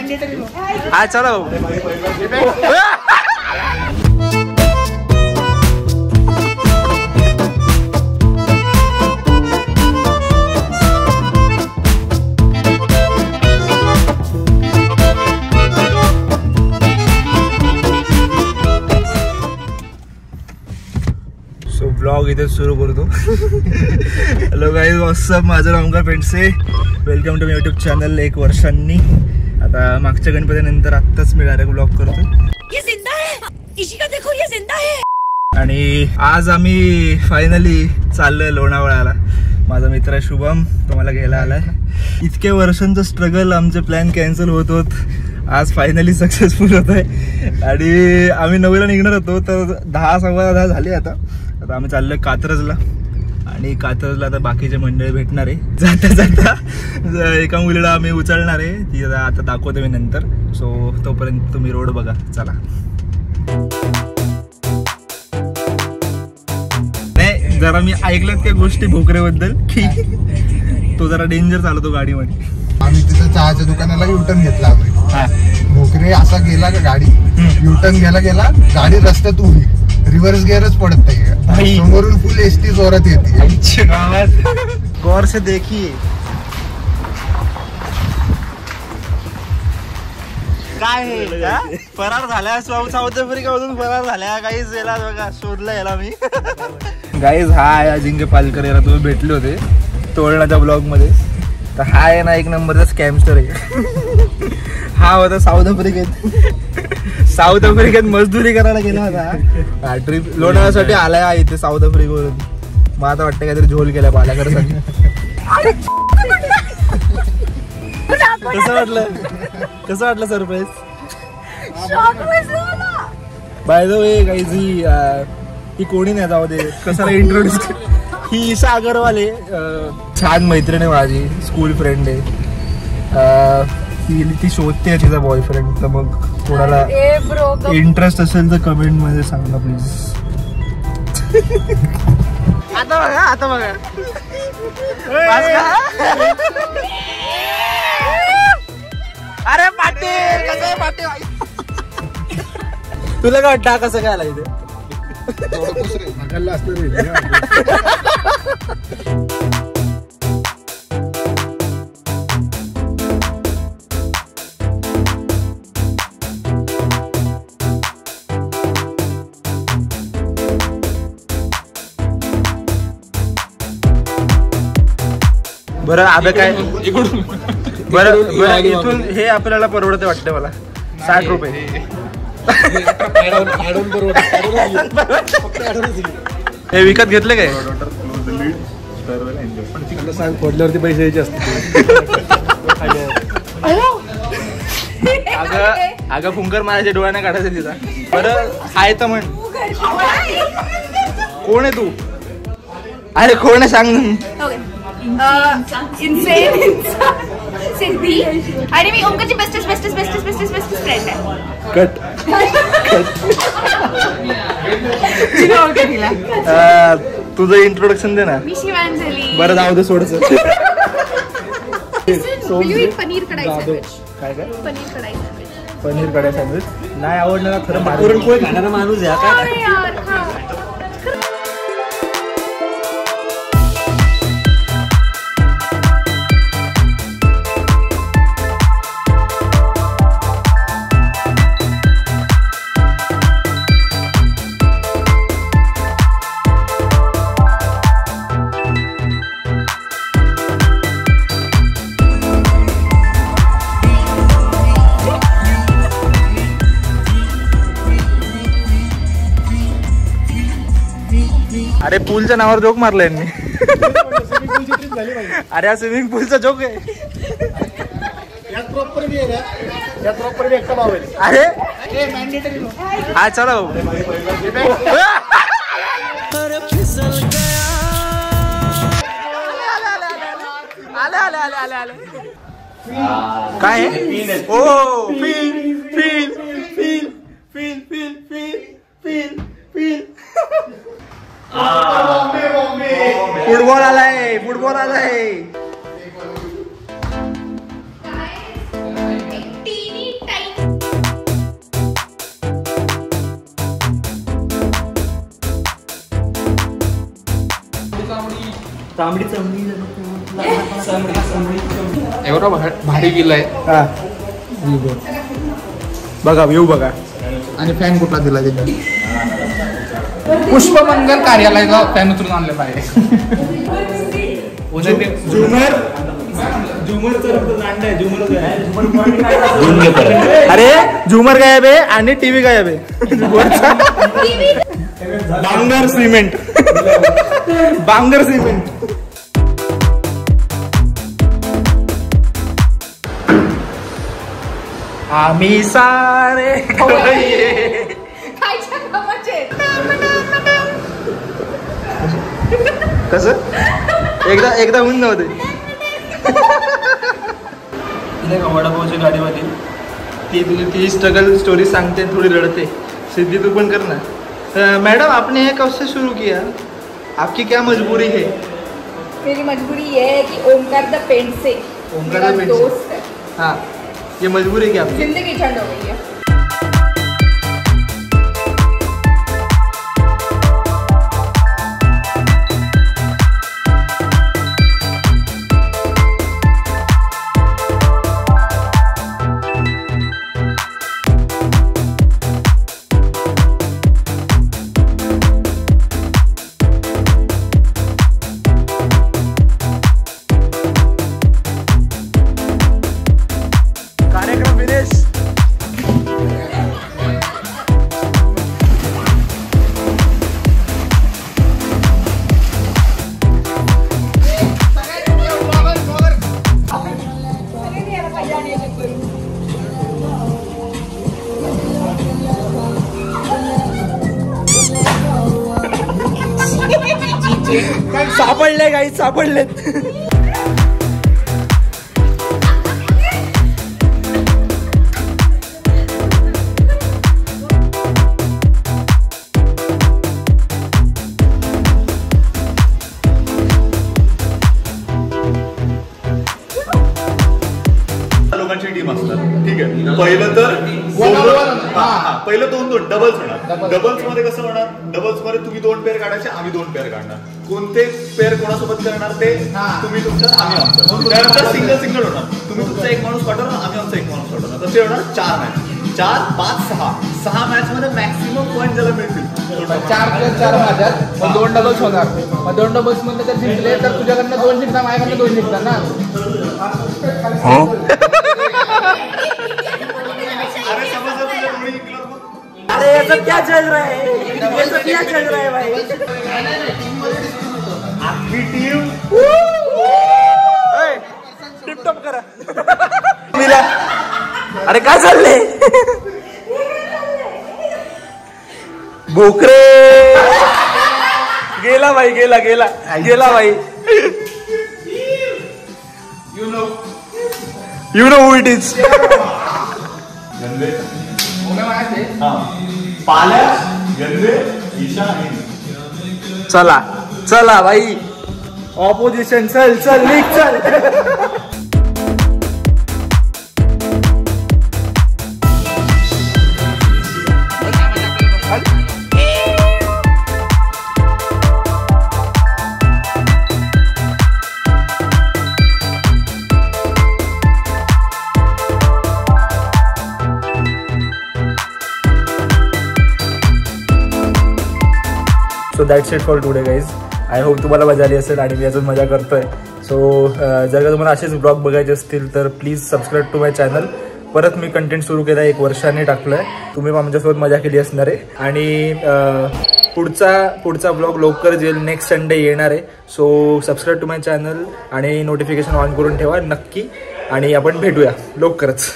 हा चलो. ब्लॉग इथे सुरू करतो. हॅलो गाईज, व्हॉट्सअप, माझं नाव Omkar Pendse. Welcome to my YouTube channel. 1 वर्षांनी आता मागच्या गणपतीनंतर आत्ताच मी डायरेक्ट ब्लॉग करतो. ये जिंदा है, इसी का देखो, ये जिंदा है. आणि आज आम्ही फायनली चाललोय लोणावळ्याला. माझा मित्र शुभम तो मला घ्यायला आलाय. इतके वर्षांचं स्ट्रगल, आमचे प्लॅन कॅन्सल होत होत आज फायनली सक्सेसफुल होत आहे. आणि आम्ही 9ला निघणार होतो, तर 10:15 झाले. आता आम्ही चाललोय कात्रजला. आणि कात्रजला आता बाकीचे मंडळी भेटणार आहे. जाता जाता एका मुलीला आम्ही उचलणार आहे, ती आता दाखवतो मी नंतर. सो तोपर्यंत तुम्ही रोड बघा. चला. नाही, जरा मी ऐकल्यात त्या गोष्टी भोकरेबद्दल की तो जरा डेंजर चालवतो गाडीमध्ये. आम्ही तिथं चहाच्या दुकानाला युटर्न घेतला. भोकरे असा गेला का गाडी युटर्न गेला गाडी रस्त्यात उभी, रिव्हर्स गिअरच पडत नाही. समोरून फुल एसटी जोरात येते. गौर से देखिए. काय फरार झाल्या, साऊथ आफ्रिकामधून फरार झाल्या. गाईज याला बघा, शोधला याला मी. गाईज हा आहे अजिंक्य पालकर. याला तुम्ही भेटले होते तोळणाच्या ब्लॉग मध्ये. तर हा आहे ना, एक नंबरचा स्कॅमस्टर आहे. हा होता साऊथ आफ्रिकेत मजदुरी करायला गेला होता. ट्रिप लोणावळ्यासाठी आलाय इथे साऊथ आफ्रिकेवरून. मग आता वाटतं काहीतरी झोल केला पाल्याकडसाठी. कसं वाटलं surprise? By the way guys, ही कोणी नाही, जाऊ दे. कशाला इंट्रोड्यूस. ही ईशा अगरवाल आहे. छान मैत्रीण आहे माझी, स्कूल फ्रेंड आहे. ती शोधते तिचा बॉयफ्रेंड. तर मग कोणाला इंटरेस्ट असेल तर कमेंट मध्ये सांगा प्लीज. आता बघा अरे पाटील, कसं आहे पाटील? तुला काय वाटतं कसं काय आला इथे? बरं आता काय, बरं इथून हे आपल्याला परवडते वाटतं मला. 60 रुपये. हे विकत घेतले काय? फोडल्यावरती पैसे द्यायचे असते. अगं फुंकर माझ्या डोळ्याने काढायचं तिचा. बरं हाय तर म्हण, कोण आहे तू? अरे कोण आहे सांग ना. सिद्धी आणि मी ओंकारची बेस्टेस्ट फ्रेंड आहे. कट. तुझं इंट्रोडक्शन दे ना. मी शिवांजली. बरं जाऊ दे, सोडच. पनीर कढाई सँडविच. काय काय? पनीर कढाई सँडविच. पनीर कढाई सँडविच नाही आवडणार खरं. पुरणपोळी खाणारा माणूस आहे का? अरे पूलच्या नावावर जोक मारला यांनी. अरे हा स्विमिंग पूलचा जोक आहे. अरे हा चलो. काय ओ feel feel feel feel feel feel feel feel. Football आलाय, फुटबॉल आलाय. टीनी एवढा भारी किल्ला आहे. हा बघा व्ह्यू बघा. आणि फॅन कुठला दिला त्यांनी? पुष्पमंगल कार्यालयाचा फॅन उतरून आणले पाहिजे. अरे झुमर गायब आहे आणि टीव्ही गायब आहे. बांगर सिमेंट. बांगर सिमेंट. आम्ही सारे कसं एकदा होऊन नव्हते. वडापावच्या गाडीमध्ये ती स्ट्रगल स्टोरी सांगते, थोड़ी रड़ते. सिद्धि तू पण कर ना. मैडम आपने ये कब से शुरू किया? आपकी क्या मजबूरी है? मेरी मजबूरी ये है कि ओमकार द पेंट से ओमकार मेरा द पेंट दोस्त है. हाँ ये मजबूरी क्या आपकी? जिंदगी झंड हो गई है. सापडले काही सापडलेत. लोकांची टीम असतात. ठीक आहे. पहिलं तर पहिलं दोन डबल्स होणार. डबल्स मध्ये कसं होणार? डबल्स मध्ये तुम्ही 2 पेअर काढायचे, आम्ही 2 पेअर काढणार. कोणते पेअर कोणासोबत करणार ते तुम्ही तुमचं, आम्ही आमचं. त्यानंतर सिंगल होणार. तुम्ही तुमचा एक माणूस पाठवणार, आम्ही आमचा एक माणूस पाठवणार. तसे होणार 4 मॅच. 4, 5, 6 मॅच मध्ये मॅक्सिमम पॉईंट ज्याला मिळतील. 4+4 माझ्यात 2 डबल्स होणार. मग 2 डबल्स मध्ये जर जिंकले तर तुझ्याकडनं 2 जिंकता, माझ्याकडनं 2 जिंकता ना. अरे ऐसा क्या चल रहा है? ऐसा क्या चल रहा है भाई? आपली टीम टिप टॉप करा. अरे काय चाललंय? बोकरे गेला भाई, गेला भाई. You know who it is. पाल्या गंदे ईशा. चला भाई ऑपोजिशन. चल लीग चल. So that's it for today guys. I hope तुम्हाला मजा आली असेल आणि मी अजून मजा करतोय. सो जर का तुम्हाला असेच ब्लॉग बघायचे असतील तर please subscribe to my channel. परत मी कंटेंट सुरू केला 1 वर्षाने टाकलोय. तुम्ही आमच्यासोबत मजा केली असणार आहे. आणि पुढचा ब्लॉग लवकर येईल. नेक्स्ट संडे येणार आहे. So subscribe to my channel आणि नोटिफिकेशन ऑन करून ठेवा नक्की. आणि आपण भेटूया लवकरच.